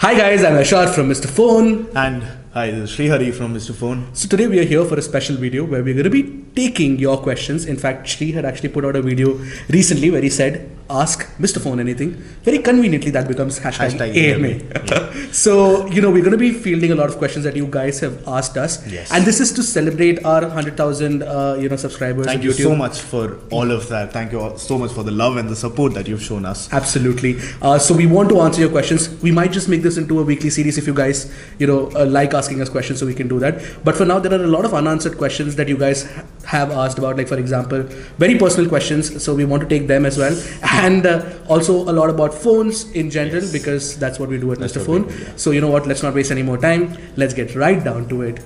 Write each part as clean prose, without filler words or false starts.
Hi guys, I'm Ershad from Mr. Phone. And hi, this is Sreehari from Mr. Phone. So today we are here for a special video where we're going to be taking your questions. In fact, Sri had actually put out a video recently where he said, ask Mr. Phone anything. Very conveniently that becomes hashtag AMA. Yeah. So, we're going to be fielding a lot of questions that you guys have asked us. Yes. And this is to celebrate our 100,000 subscribers. Thank you so much for all of that. Thank you all so much for the love and the support that you've shown us. Absolutely. So we want to answer your questions. We might just make this into a weekly series if you guys, like asking us questions, so we can do that. But for now, there are a lot of unanswered questions that you guys have asked about, like for example, very personal questions. So we want to take them as well. And also a lot about phones in general, yes, because that's what we do at Mr. Phone. Yeah. So you know what, let's not waste any more time. Let's get right down to it.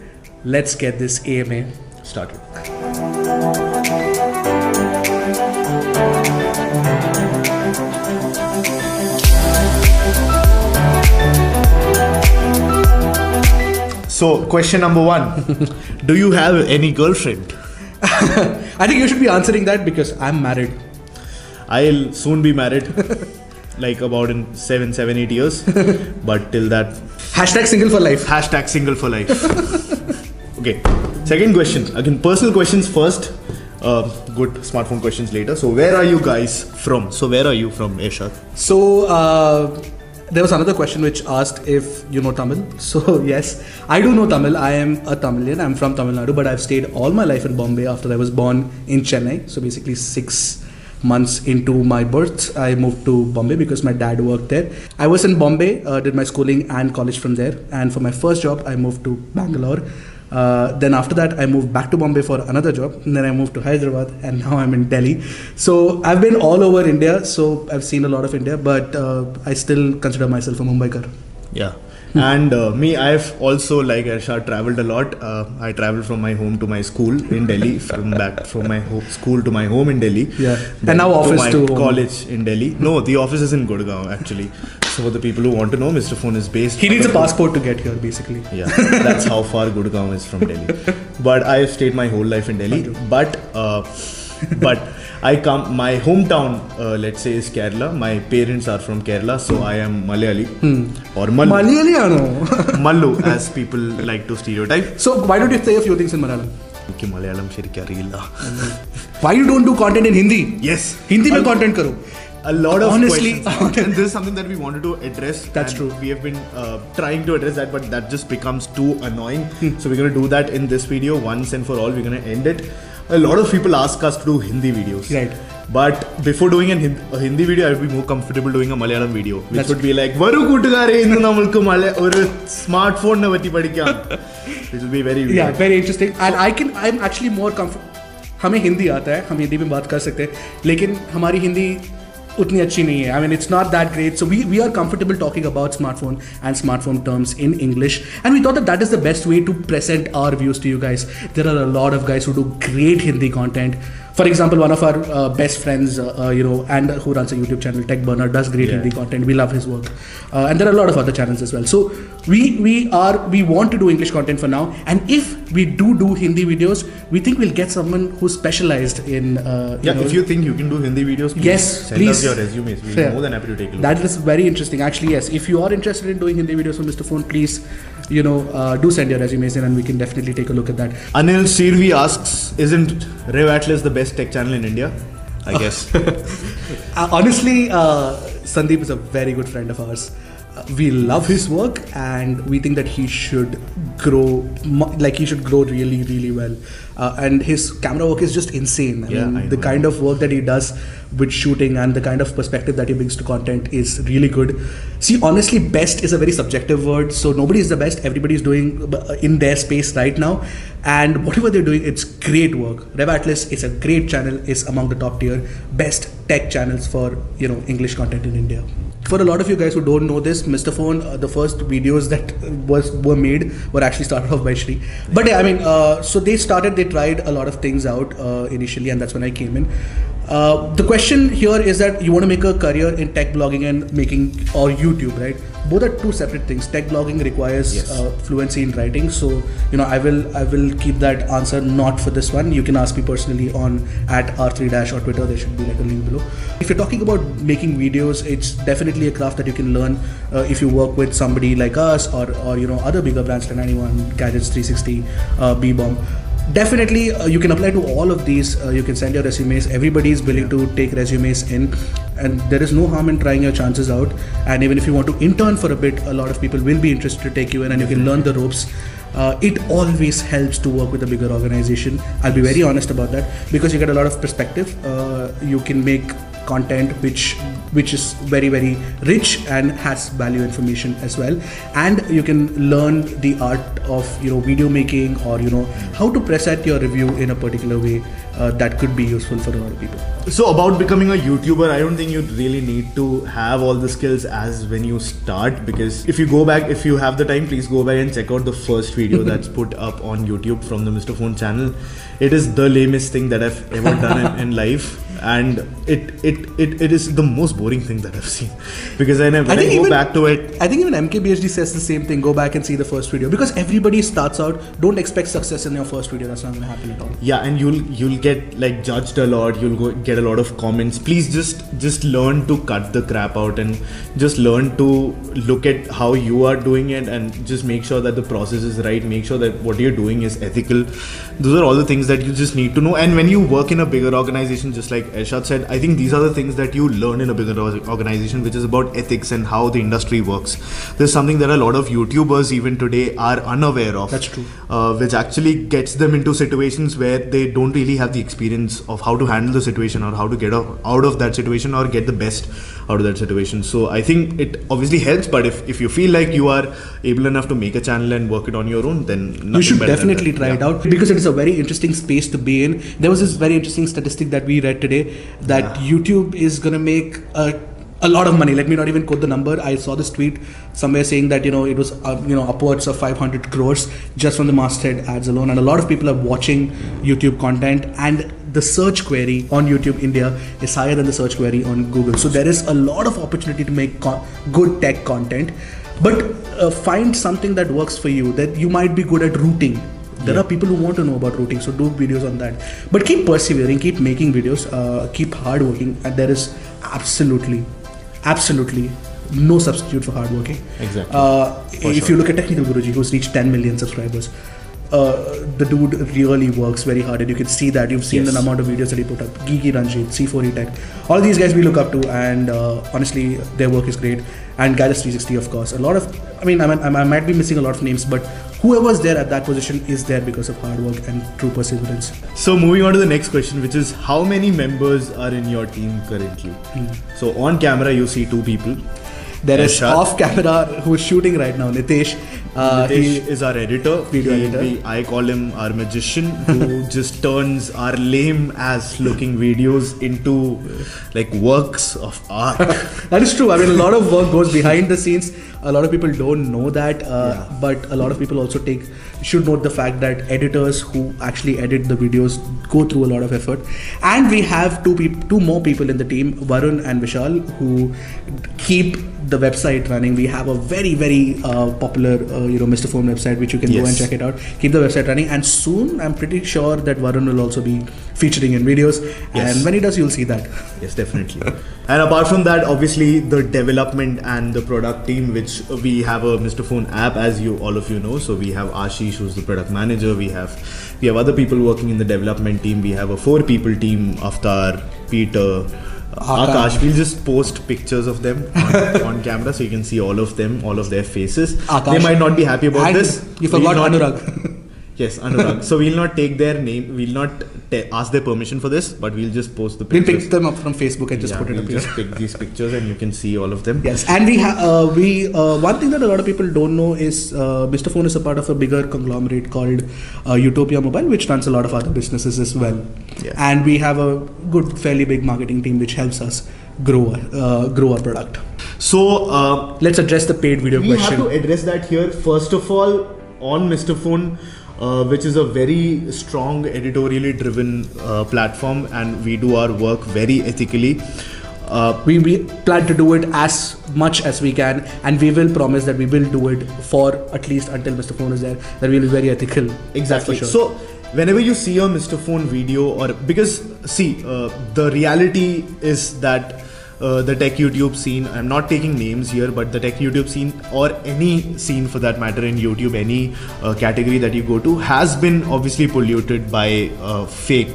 Let's get this AMA started. So, question number one. Do you have any girlfriend? I think you should be answering that because I'm married. I'll soon be married. Like about in 7, 8 years. But till that... Hashtag single for life. Hashtag single for life. Okay. Second question. Again, personal questions first. Good smartphone questions later. So, where are you guys from? So, where are you from, Ershad? So, there was another question which asked if you know Tamil. So yes, I do know Tamil. I am a Tamilian. I'm from Tamil Nadu, but I've stayed all my life in Bombay after I was born in Chennai. So basically 6 months into my birth, I moved to Bombay because my dad worked there. I was in Bombay, did my schooling and college from there. And for my first job, I moved to Bangalore. Then after that, I moved back to Bombay for another job. And then I moved to Hyderabad and now I'm in Delhi. So I've been all over India. So I've seen a lot of India, but I still consider myself a Mumbaikar. Yeah. And me, I've also, like Ershad, traveled a lot. I traveled from my home to my school in Delhi, from my school to my home in Delhi. Yeah. And now office to college in Delhi. No, the office is in Gurgaon actually. So for the people who want to know, Mr. Phone is based... He needs a passport to get here basically. Yeah, that's how far Gurgaon is from Delhi. But I've stayed my whole life in Delhi. But my hometown, let's say, is Kerala. My parents are from Kerala, so I am Malayali. Or Mallu. Malayali, Mallu, as people like to stereotype. So why don't you say a few things in Malayalam? Okay, Malayalam shirikya reela. Why you don't do content in Hindi? Yes. Hindi mein content karo. A lot of honestly, questions. And this is something that we wanted to address. That's true. We have been trying to address that, but that just becomes too annoying. So we're going to do that in this video once and for all. We're going to end it. A lot of people ask us to do Hindi videos. Right. But before doing a Hindi video, I would be more comfortable doing a Malayalam video, which would be like, Varu Kuttugare innu namalku oru smartphone na patti padikam. Which will be very weird. Yeah, very interesting. And I'm actually more comfortable. हमें हिंदी आता है, हम हिंदी में बात कर सकते हैं, लेकिन हमारी हिंदी उतनी अच्छी नहीं है. I mean, it's not that great. So we are comfortable talking about smartphone and smartphone terms in English. And we thought that is the best way to present our views to you guys. There are a lot of guys who do great Hindi content. For example, one of our best friends, and who runs a YouTube channel, Tech Burner, does great Hindi content. We love his work. And there are a lot of other channels as well. So we want to do English content for now. And if we do Hindi videos, we think we'll get someone who's specialized in... if you think you can do Hindi videos, please send us your resumes. We'll be more than happy to take a look. That is very interesting. Actually, yes. If you are interested in doing Hindi videos for Mr. Phone, please, do send your resumes in and we can definitely take a look at that. Anil Sirvi asks, isn't Rev Atlas the best tech channel in India? I guess. Honestly, Sandeep is a very good friend of ours. We love his work and we think that he should grow, really, really well. And his camera work is just insane. I mean, the kind of work that he does with shooting and the kind of perspective that he brings to content is really good. See, honestly, best is a very subjective word. So nobody is the best. Everybody is doing in their space right now. And whatever they're doing, it's great work. Rev Atlas is a great channel, is among the top tier best tech channels for English content in India. For a lot of you guys who don't know this, Mr. Phone, the first videos that were made were actually started off by Shri. But yeah, I mean, so they tried a lot of things out initially, and that's when I came in. The question here is that you want to make a career in tech blogging and making or YouTube, right? Both are two separate things. Tech blogging requires fluency in writing, so I will keep that answer not for this one. You can ask me personally on @r3- or Twitter. There should be like a link below. If you're talking about making videos, it's definitely a craft that you can learn if you work with somebody like us or other bigger brands like 91, Gadgets 360, B-Bomb. Definitely, you can apply to all of these. You can send your resumes. Everybody is willing to take resumes in, and there is no harm in trying your chances out. And even if you want to intern for a bit, a lot of people will be interested to take you in, and you can learn the ropes. It always helps to work with a bigger organization. I'll be very honest about that, because you get a lot of perspective. You can make content which is very, very rich and has value information as well, and you can learn the art of video making, or how to present your review in a particular way that could be useful for a lot of people. So about becoming a YouTuber, I don't think you really need to have all the skills as when you start, because if you have the time, please go back and check out the first video that's put up on YouTube from the Mr. Phone channel. It is the lamest thing that I've ever done in life, and it is the most boring thing that I've seen, because when I go back to it, I think even MKBHD says the same thing. Go back and see the first video, because everybody starts out. Don't expect success in your first video. That's not going to happen at all. Yeah, and you'll get like judged a lot. You'll get a lot of comments. Please just learn to cut the crap out, and just learn to look at how you are doing it, and just make sure that the process is right. Make sure that what you're doing is ethical. Those are all the things that you just need to know. And when you work in a bigger organization, just like Ershad said, I think these are the things that you learn in a bigger organization, which is about ethics and how the industry works. There's something that a lot of YouTubers even today are unaware of. That's true. Which actually gets them into situations where they don't really have the experience of how to handle the situation, or how to get out of that situation, or get the best out of that situation. So I think it obviously helps, but if you feel like you are able enough to make a channel and work it on your own, then you should definitely try it out, because it is a very interesting space to be in. There was this very interesting statistic that we read today that YouTube is going to make a lot of money. Let me not even quote the number. I saw this tweet somewhere saying that it was upwards of 500 crores just from the masthead ads alone, and a lot of people are watching YouTube content, and the search query on YouTube India is higher than the search query on Google. So there is a lot of opportunity to make good tech content, but find something that works for you. That you might be good at routing. There are people who want to know about routing, so do videos on that. But keep persevering, keep making videos, keep hardworking, and there is absolutely no substitute for hardworking. Exactly. If you look at Technical Guruji, who's reached 10 million subscribers, the dude really works very hard, and you can see that. You've seen the amount of videos that he put up. Geeky Ranjit, C4E Tech, all these guys we look up to, and honestly, their work is great. And Gadgets 360, of course. I might be missing a lot of names, but whoever's there at that position is there because of hard work and true perseverance. So moving on to the next question, which is how many members are in your team currently? So on camera, you see 2 people. There is off camera who is shooting right now, Nitesh. Nitesh is our editor. Video editor. I call him our magician, who just turns our lame ass looking videos into like works of art. That is true. A lot of work goes behind the scenes. A lot of people don't know that, but a lot of people also should note the fact that editors who actually edit the videos go through a lot of effort. And we have two more people in the team, Varun and Vishal, who keep the website running. We have a very, very popular Mr. Phone website, which you can go and check it out. Keep the website running, and soon I'm pretty sure that Varun will also be featuring in videos, and when he does, you'll see that. Yes, definitely. And apart from that, obviously the development and the product team, which we have a Mr. Phone app, as all of you know. So we have Ashish, who's the product manager. We have other people working in the development team. We have a 4-people team: Avtar, Peter, Akash. We'll just post pictures of them on camera, so you can see all of them, all of their faces. Akash. They might not be happy about this. You forgot Anurag. Yes, Anurag. So we'll not take their name, we'll not ask their permission for this, but we'll just post the pictures. We'll pick them up from Facebook and just put it up here. Just pick these pictures and you can see all of them. Yes, and one thing that a lot of people don't know is Mr. Phone is a part of a bigger conglomerate called Utopia Mobile, which runs a lot of other businesses as well. Yeah. And we have a good, fairly big marketing team which helps us grow our product. So let's address the paid video question. We have to address that here. First of all, on Mr. Phone, which is a very strong editorially driven platform, and we do our work very ethically. We plan to do it as much as we can, and we will promise that we will do it for at least until Mr. Phone is there, that we will be very ethical. Exactly. Sure. So whenever you see a Mr. Phone video, or because see, the reality is that the tech YouTube scene, I'm not taking names here, but the tech YouTube scene, or any scene for that matter in YouTube, any category that you go to, has been obviously polluted by fake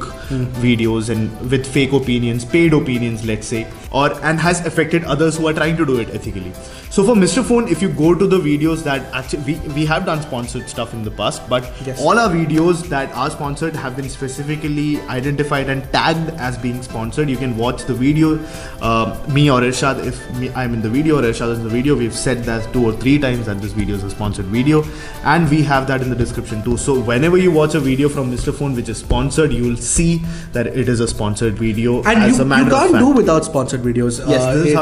videos and with fake opinions, paid opinions, let's say, and has affected others who are trying to do it ethically. So for Mr. Phone, if you go to the videos that actually we have done sponsored stuff in the past, but yes, all our videos that are sponsored have been specifically identified and tagged as being sponsored. You can watch the video, me or Ershad, if I'm in the video or Ershad is in the video, we've said that 2 or 3 times that this video is a sponsored video, and we have that in the description too. So whenever you watch a video from Mr. Phone which is sponsored, you will see that it is a sponsored video. And as you can't do without sponsored videos. Yes, this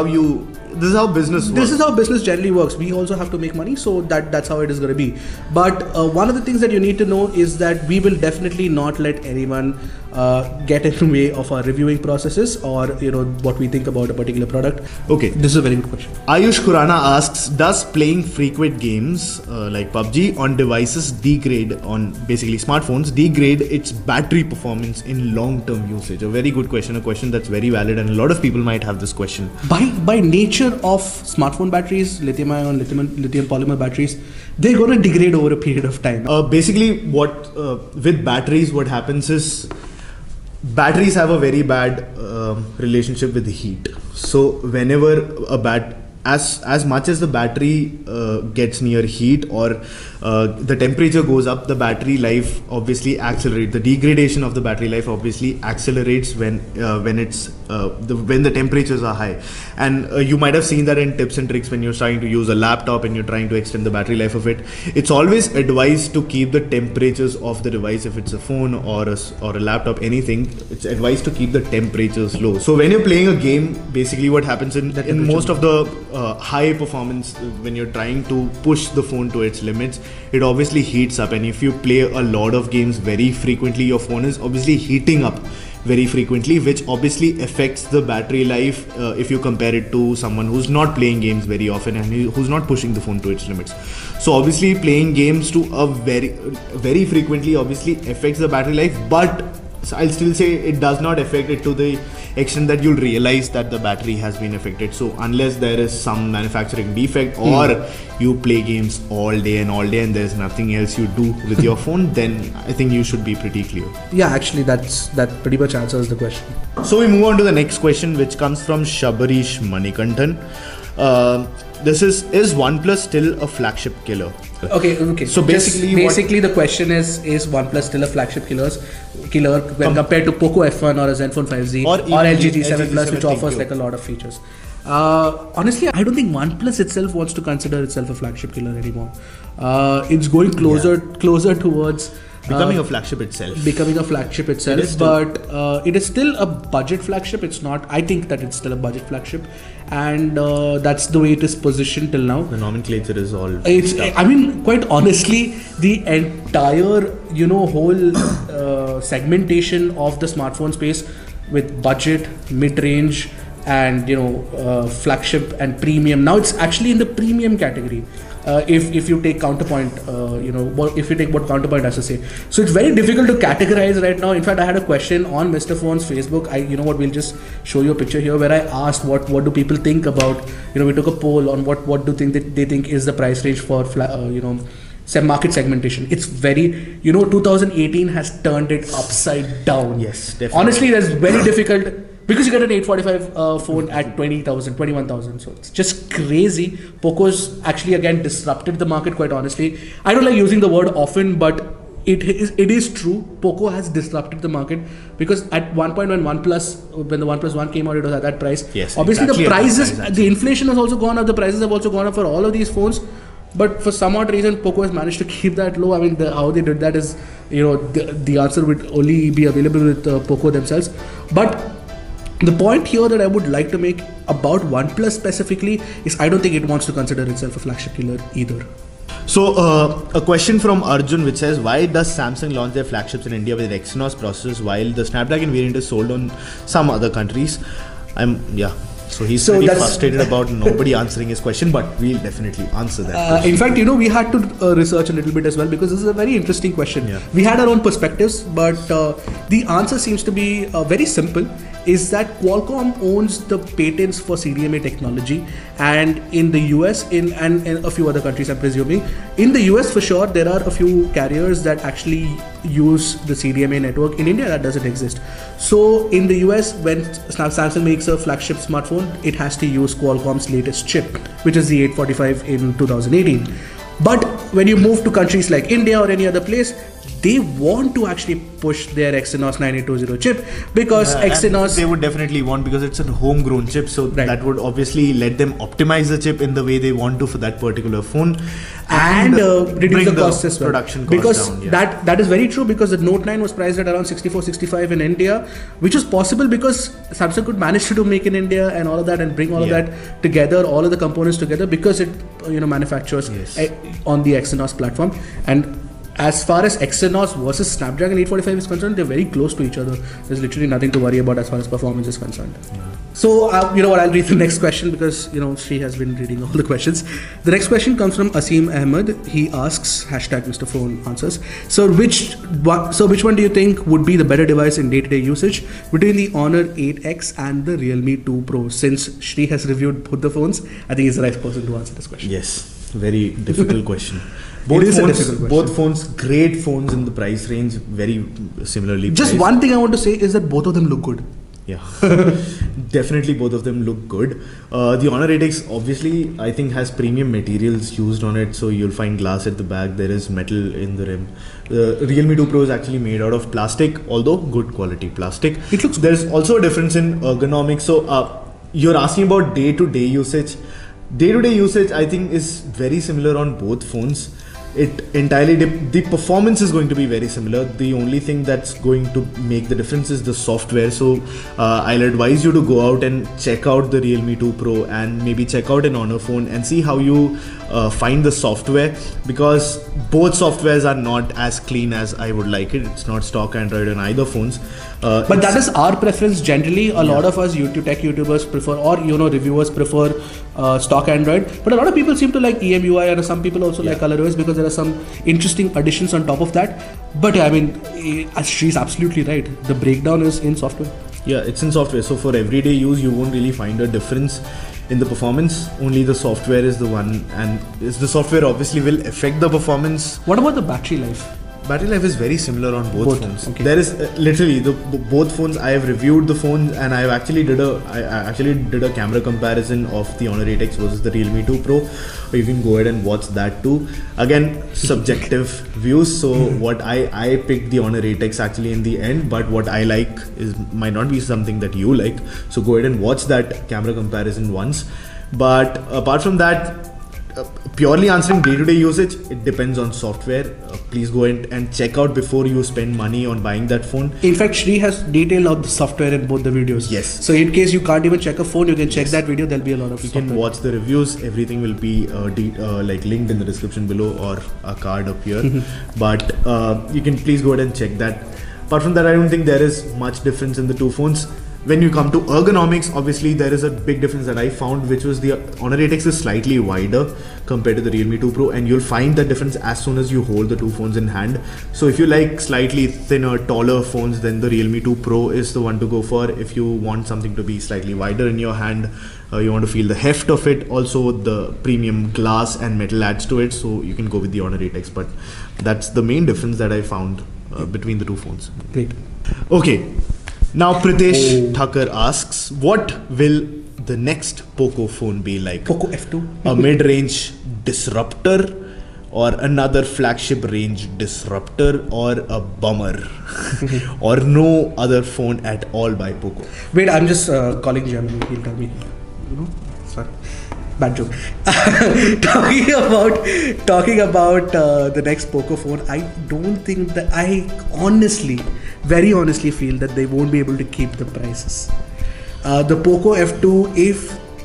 is how business works. This is how business generally works. We also have to make money, so that's how it is going to be. But one of the things that you need to know is that we will definitely not let anyone get in the way of our reviewing processes, or what we think about a particular product. Okay, this is a very good question. Ayush Khurana asks, does playing frequent games like PUBG on devices on basically smartphones degrade its battery performance in long-term usage? A very good question, a question that's very valid, and a lot of people might have this question. By nature of smartphone batteries, lithium-ion, lithium polymer batteries, they're going to degrade over a period of time. Basically, with batteries, what happens is batteries have a very bad relationship with heat. So whenever as much as the battery gets near heat, or the temperature goes up, the battery life obviously accelerates. The degradation of the battery life obviously accelerates when the temperatures are high. And you might have seen that in tips and tricks when you're trying to use a laptop and you're trying to extend the battery life of it. It's always advised to keep the temperatures of the device, if it's a phone or a laptop, anything, it's advised to keep the temperatures low. So when you're playing a game, basically what happens in most of the high performance, when you're trying to push the phone to its limits, it obviously heats up. And if you play a lot of games very frequently, your phone is obviously heating up very frequently, which obviously affects the battery life if you compare it to someone who's not playing games very often and who's not pushing the phone to its limits. So obviously playing games to a very frequently obviously affects the battery life, but I'll still say it does not affect it to the extent that you'll realize that the battery has been affected. So unless there is some manufacturing defect, or you play games all day and there's nothing else you do with your phone, then I think you should be pretty clear. Yeah, actually that pretty much answers the question. So we move on to the next question, which comes from Shabarish Manikantan. This is OnePlus still a flagship killer? Okay. So basically the question is OnePlus still a flagship killer when compared to Poco F1 or a Zenfone 5Z or LG G7 Plus, which offers like a lot of features? Honestly, I don't think OnePlus itself wants to consider itself a flagship killer anymore. It's going closer towards becoming a flagship itself. But it is still a budget flagship. It's not. I think that it's still a budget flagship, and that's the way it is positioned till now. The nomenclature is all. I mean, quite honestly, the entire whole segmentation of the smartphone space with budget, mid-range, and flagship and premium. Now it's actually in the premium category. If you take Counterpoint, if you take what Counterpoint has to say. So it's very difficult to categorize right now. In fact, I had a question on Mr. Phone's Facebook. We'll just show you a picture here where I asked what do people think about, we took a poll on what do they think is the price range for, market segmentation. It's very, 2018 has turned it upside down. Yes, definitely. Honestly, that's very difficult. Because you get an 845 phone at 20,000, 21,000, so it's just crazy. Poco's actually again disrupted the market, quite honestly. I don't like using the word often, but it is true. Poco has disrupted the market, because at one point when the OnePlus One came out, it was at that price. Yes, obviously exactly the prices, the inflation has also gone up, the prices have also gone up for all of these phones. But for some odd reason, Poco has managed to keep that low. I mean, how they did that is, the answer would only be available with Poco themselves. But the point here that I would like to make about OnePlus specifically is I don't think it wants to consider itself a flagship killer either. So a question from Arjun which says, why does Samsung launch their flagships in India with Exynos processors while the Snapdragon variant is sold on some other countries? So he's pretty frustrated about nobody answering his question, but we'll definitely answer that. In fact, we had to research a little bit as well, because this is a very interesting question. Yeah. We had our own perspectives, but the answer seems to be very simple. Is that Qualcomm owns the patents for CDMA technology, and in the US and a few other countries, I'm presuming. In the US for sure, there are a few carriers that actually use the CDMA network. In India, that doesn't exist. So in the US, when Samsung makes a flagship smartphone, it has to use Qualcomm's latest chip, which is the 845 in 2018. But when you move to countries like India or any other place, they want to actually push their Exynos 9820 chip, because Exynos... They would definitely want, because it's a homegrown chip, so that would obviously let them optimize the chip in the way they want to for that particular phone. And reduce the costs as well. Production because costs down, that is very true, because the Note 9 was priced at around 64-65 in India, which was possible because Samsung could manage to make in India and all of that, and bring all of that together, all of the components together, because it manufactures on the Exynos platform. And as far as Exynos versus Snapdragon 845 is concerned, they're very close to each other. There's literally nothing to worry about as far as performance is concerned. So, you know what, I'll read the next question, because, Sri has been reading all the questions. The next question comes from Asim Ahmed. He asks, #Mr. Phone answers. So which one do you think would be the better device in day-to-day usage between the Honor 8X and the Realme 2 Pro? Since Sri has reviewed both the phones, I think he's the right person to answer this question. Yes, very difficult question. Both phones, great phones in the price range, very similarly priced. Just one thing I want to say is that both of them look good. Yeah, definitely both of them look good. The Honor 8X obviously I think has premium materials used on it, so you'll find glass at the back, there is metal in the rim. The Realme 2 Pro is actually made out of plastic, although good quality plastic. It looks There's also a difference in ergonomics. So you're asking about day-to-day usage. Day-to-day usage I think is very similar on both phones. It entirely the performance is going to be very similar. The only thing that's going to make the difference is the software. So I'll advise you to go out and check out the Realme 2 Pro and maybe check out an Honor phone and see how you find the software, because both softwares are not as clean as I would like it. It's not stock Android on either phones. But that is our preference generally. A lot of us tech YouTubers prefer, or reviewers prefer stock Android. But a lot of people seem to like EMUI, and some people also like ColorOS, because there are some interesting additions on top of that. But I mean, she's absolutely right. The breakdown is in software. Yeah, it's in software. So for everyday use, you won't really find a difference in the performance. Only the software is the one, and the software obviously will affect the performance. What about the battery life? Battery life is very similar on both phones. Okay. There is literally both phones. I have reviewed the phones, and I actually did a camera comparison of the Honor 8X versus the Realme 2 Pro. You can go ahead and watch that too. Again, subjective views. So what I picked the Honor 8X actually in the end, but what I like might not be something that you like. So go ahead and watch that camera comparison once. But apart from that, purely answering day-to-day usage, it depends on software. Please go ahead and check out before you spend money on buying that phone. In fact, Sri has detailed out the software in both the videos. Yes. So in case you can't even check a phone, you can check that video. There'll be a lot of software. You can watch the reviews. Everything will be like linked in the description below, or a card up here. But you can please go ahead and check that. Apart from that, I don't think there is much difference in the two phones. When you come to ergonomics, obviously there is a big difference that I found, which was the Honor 8X is slightly wider compared to the Realme 2 Pro, and you'll find that difference as soon as you hold the two phones in hand. So if you like slightly thinner, taller phones, then the Realme 2 Pro is the one to go for. If you want something to be slightly wider in your hand, you want to feel the heft of it, also the premium glass and metal adds to it, so you can go with the Honor 8X. But that's the main difference that I found between the two phones. Great. Okay. Now Pritesh Thakur asks, what will the next Poco phone be like? Poco F2? A mid-range disruptor, or another flagship range disruptor, or a bummer, or no other phone at all by Poco? Wait, I'm just calling Germany. He'll tell me. Sorry. Bad joke. talking about the next Poco phone, I don't think that very honestly feel that they won't be able to keep the prices. The Poco F2,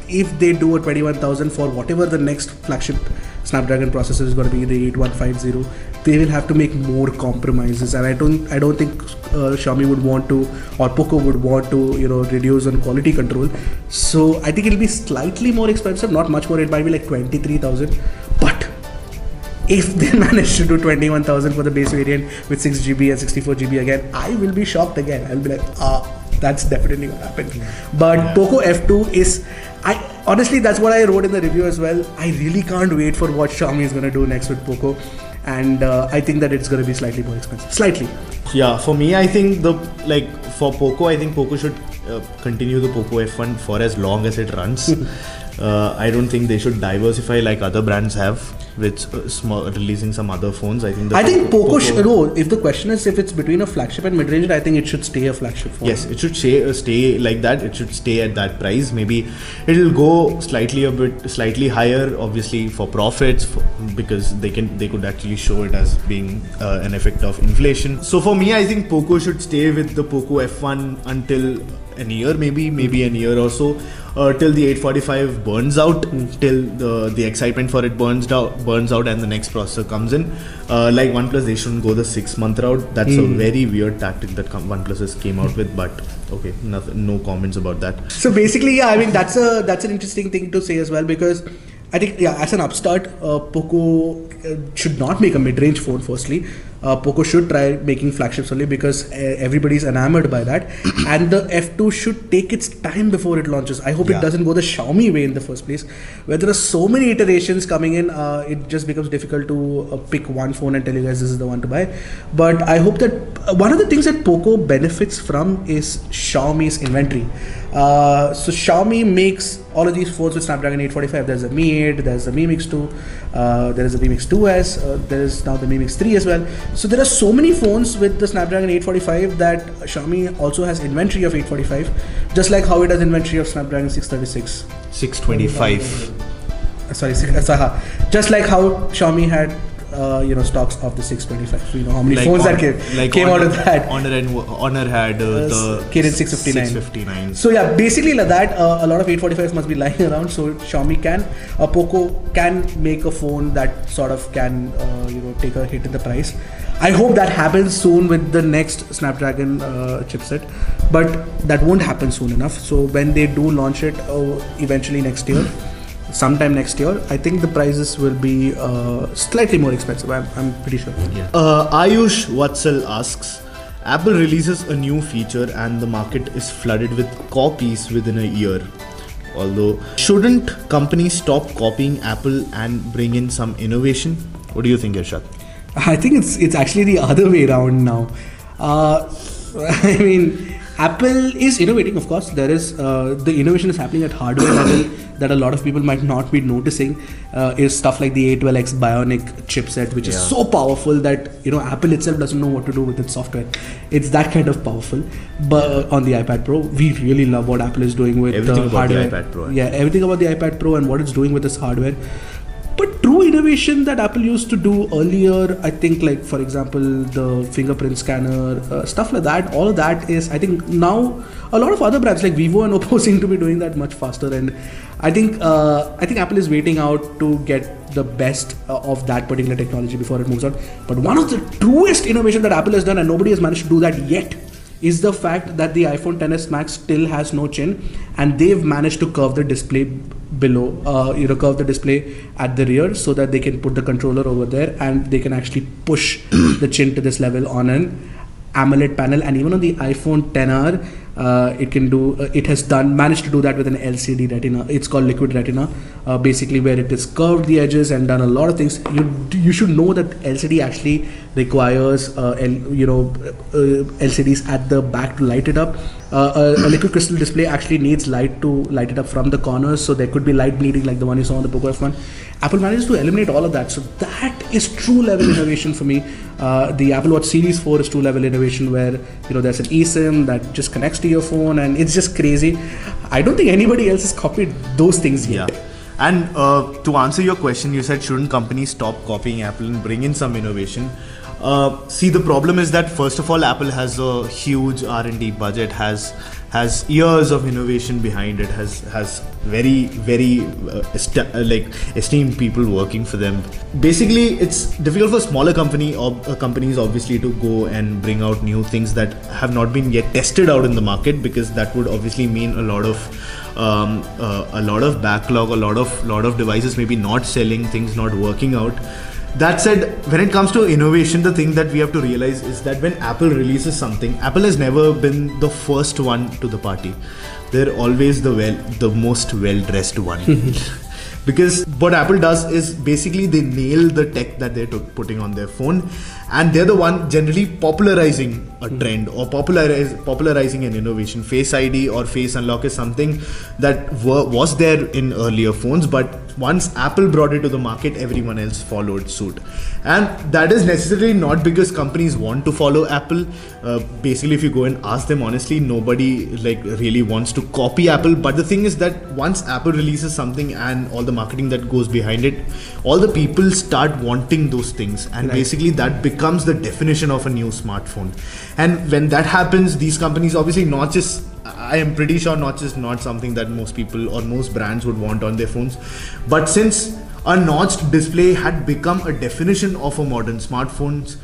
if they do a 21,000 for whatever the next flagship Snapdragon processor is going to be the 8150, they will have to make more compromises, and I don't think Xiaomi would want to, or Poco would want to, reduce on quality control. So I think it'll be slightly more expensive, not much more. It might be like 23,000, but if they manage to do 21,000 for the base variant with 6GB and 64GB again, I will be shocked again. I'll be like, that's definitely gonna happen. But Poco F2 is, honestly, that's what I wrote in the review as well. I really can't wait for what Xiaomi is gonna do next with Poco, and I think that it's gonna be slightly more expensive. Slightly. Yeah, for me, I think for Poco, I think Poco should continue the Poco F1 for as long as it runs. I don't think they should diversify like other brands have, with releasing some other phones. I think Poco no, if the question is if it's between a flagship and mid-range, I think it should stay a flagship phone. Yes, it should stay like that. It should stay at that price. Maybe it'll go slightly higher, obviously, for profits, because they could actually show it as being an effect of inflation. So for me, I think Poco should stay with the Poco F1 until a year, maybe a year or so, till the 845 burns out, till the excitement for it burns out, and the next processor comes in. Like OnePlus, they shouldn't go the 6-month route. That's a very weird tactic that OnePlus has came out with. But okay, no comments about that. So basically, yeah, I mean that's an interesting thing to say as well, because I think, yeah, as an upstart, Poco should not make a mid-range phone. Firstly, Poco should try making flagships only, because everybody's enamored by that, and the F2 should take its time before it launches. I hope it doesn't go the Xiaomi way in the first place, where there are so many iterations coming in. It just becomes difficult to pick one phone and tell you guys this is the one to buy. But I hope that one of the things that Poco benefits from is Xiaomi's inventory. So Xiaomi makes all of these phones with Snapdragon 845. There's a Mi 8, there's a Mi Mix 2, there is a Mi Mix 2S, there is now the Mi Mix 3 as well. So there are so many phones with the Snapdragon 845 that Xiaomi also has inventory of 845, just like how it has inventory of Snapdragon 636. 625. Just like how Xiaomi had stocks of the 625. So how many phones that came out of that. Honor had the Kirin 659. So yeah, basically like that, a lot of 845s must be lying around. So Xiaomi Poco can make a phone that sort of can take a hit in the price. I hope that happens soon with the next Snapdragon chipset, but that won't happen soon enough. So when they do launch it eventually next year, sometime next year, I think the prices will be slightly more expensive. I'm pretty sure. Yeah. Ayush Watsal asks, Apple releases a new feature and the market is flooded with copies within a year. Although, shouldn't companies stop copying Apple and bring in some innovation? What do you think, Ershad? I think it's actually the other way around now. I mean, Apple is innovating, of course. There is the innovation is happening at hardware level that a lot of people might not be noticing. Is stuff like the A12X Bionic chipset, which is so powerful that Apple itself doesn't know what to do with its software. It's that kind of powerful. But on the iPad Pro, we really love what Apple is doing with everything the about hardware. The iPad Pro. Yeah, everything about the iPad Pro and what it's doing with this hardware. But true innovation that Apple used to do earlier, I think, like for example the fingerprint scanner, stuff like that, all of that is, I think now a lot of other brands like Vivo and OPPO seem to be doing that much faster, and I think Apple is waiting out to get the best of that particular technology before it moves on. But one of the truest innovation that Apple has done, and nobody has managed to do that yet, is the fact that the iPhone XS Max still has no chin, and they've managed to curve the display below, curve the display at the rear so that they can put the controller over there and they can actually push the chin to this level on an AMOLED panel. And even on the iPhone XR, it can do. It has managed to do that with an LCD Retina. It's called Liquid Retina, basically where it has curved the edges and done a lot of things. You should know that LCD actually requires LCDs at the back to light it up. A liquid crystal display actually needs light to light it up from the corners, so there could be light bleeding like the one you saw on the Poco F1. Apple managed to eliminate all of that, so that is true level innovation for me. The Apple Watch Series 4 is true level innovation, where there's an eSIM that just connects to your phone, and it's just crazy. I don't think anybody else has copied those things yet. Yeah. And to answer your question, you said shouldn't companies stop copying Apple and bring in some innovation? See, the problem is that first of all, Apple has a huge R&D budget, has has years of innovation behind it, has very esteemed people working for them. Basically, it's difficult for smaller companies obviously to go and bring out new things that have not been yet tested out in the market, because that would obviously mean a lot of backlog, a lot of devices maybe not selling, things not working out. That said, when it comes to innovation, the thing that we have to realize is that when Apple releases something, Apple has never been the first one to the party. They're always the most well-dressed one. Because what Apple does is basically they nail the tech that they're putting on their phone, and they're the one generally popularizing a trend or popularizing an innovation. Face ID or Face Unlock is something that was there in earlier phones, but once Apple brought it to the market, everyone else followed suit. And that is necessarily not because companies want to follow Apple. Basically, if you go and ask them honestly, nobody really wants to copy Apple. But the thing is that once Apple releases something and all the marketing that goes behind it, all the people start wanting those things, and basically that becomes the definition of a new smartphone. And when that happens, these companies obviously I am pretty sure not something that most people or most brands would want on their phones. But since a notched display had become a definition of a modern smartphone,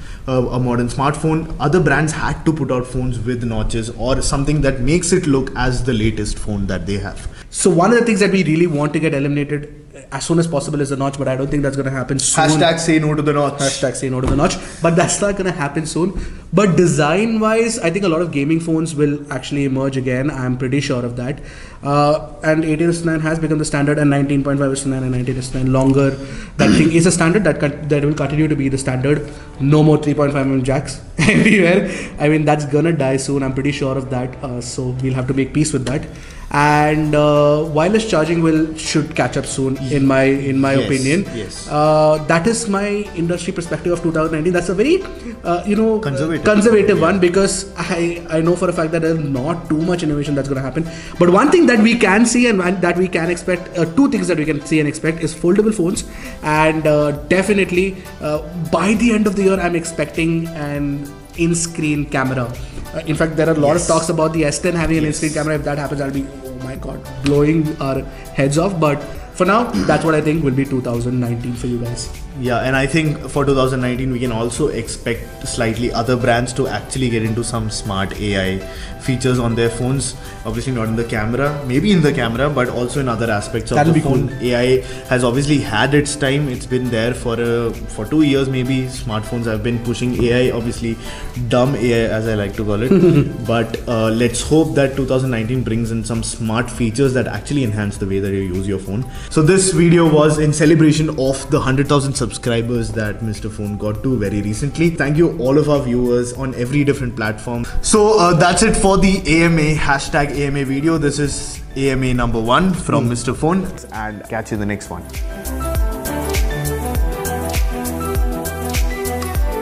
other brands had to put out phones with notches or something that makes it look as the latest phone that they have. So one of the things that we really want to get eliminated as soon as possible is the notch, but I don't think that's going to happen soon. Hashtag say no to the notch. Hashtag say no to the notch. But that's not going to happen soon. But design wise, I think a lot of gaming phones will actually emerge again. I'm pretty sure of that. And 18:9 has become the standard, and 19.5:9 and 19:9 longer. That thing is a standard that will continue to be the standard. No more 3.5mm jacks everywhere. I mean, that's gonna die soon. I'm pretty sure of that. So we'll have to make peace with that. And wireless charging should catch up soon, in my opinion. Yes. That is my industry perspective of 2019. That's a very conservative one, because I know for a fact that there's not too much innovation that's going to happen. But one thing that we can see and that we can expect, two things that we can see and expect is foldable phones, and definitely by the end of the year I'm expecting an in-screen camera. In fact, there are a lot of talks about the S10 having an in-screen camera. If that happens, I'll be, oh my god, blowing our heads off. But for now, that's what I think will be 2019 for you guys. Yeah, and I think for 2019 we can also expect slightly other brands to actually get into some smart AI features on their phones. Obviously not in the camera, maybe in the camera, but also in other aspects of the phone. Cool. AI has obviously had its time. It's been there for 2 years maybe. Smartphones have been pushing AI, obviously dumb AI as I like to call it. But let's hope that 2019 brings in some smart features that actually enhance the way that you use your phone. So this video was in celebration of the 100,000 subscribers that Mr. Phone got to very recently. Thank you all of our viewers on every different platform. So that's it for the AMA #AMA video. This is AMA number 1 from Mr. Phone, and catch you in the next one.